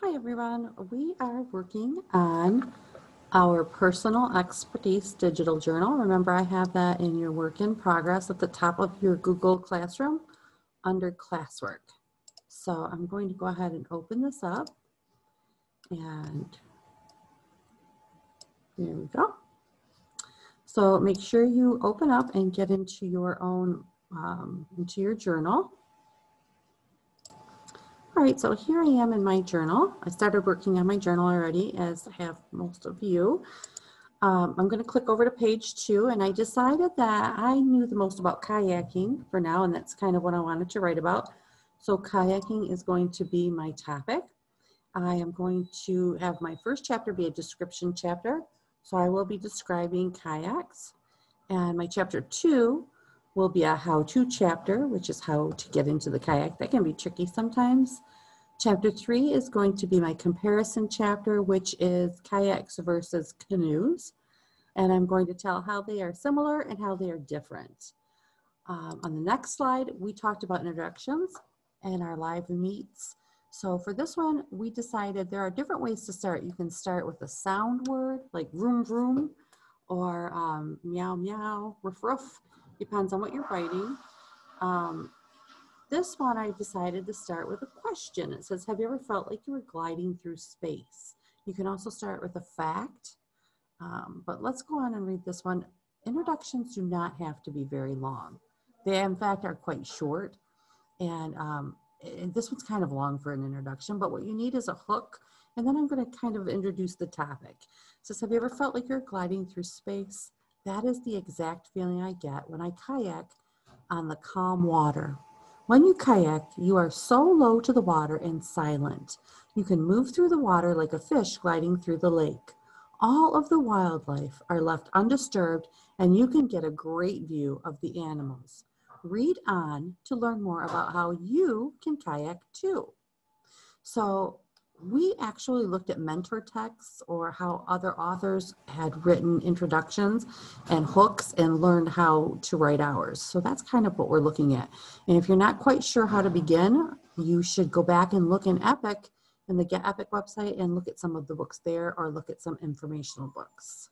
Hi everyone, we are working on our personal expertise digital journal. Remember, I have that in your work in progress at the top of your Google Classroom under classwork. So I'm going to go ahead and open this up, and there we go. So make sure you open up and get into your own, into your journal. All right, so here I am in my journal. I started working on my journal already, as have most of you. I'm going to click over to page 2, and I decided that I knew the most about kayaking for now, and that's kind of what I wanted to write about. So kayaking is going to be my topic. I am going to have my first chapter be a description chapter. So I will be describing kayaks. And my chapter 2 will be a how-to chapter, which is how to get into the kayak. That can be tricky sometimes. Chapter 3 is going to be my comparison chapter, which is kayaks versus canoes. And I'm going to tell how they are similar and how they are different. On the next slide, we talked about introductions and our live meets. So for this one, we decided there are different ways to start. You can start with a sound word like vroom vroom or meow meow, roof roof, depends on what you're writing. This one I decided to start with a question. It says, have you ever felt like you were gliding through space? You can also start with a fact, but let's go on and read this one. Introductions do not have to be very long. They, in fact, are quite short. And this one's kind of long for an introduction, but what you need is a hook. And then I'm going to kind of introduce the topic. It says, have you ever felt like you're gliding through space? That is the exact feeling I get when I kayak on the calm water. When you kayak, you are so low to the water and silent. You can move through the water like a fish gliding through the lake. All of the wildlife are left undisturbed, and you can get a great view of the animals. Read on to learn more about how you can kayak too. So we actually looked at mentor texts or how other authors had written introductions and hooks and learned how to write ours. So that's kind of what we're looking at. And if you're not quite sure how to begin, you should go back and look in Epic, in the Get Epic website, and look at some of the books there or look at some informational books.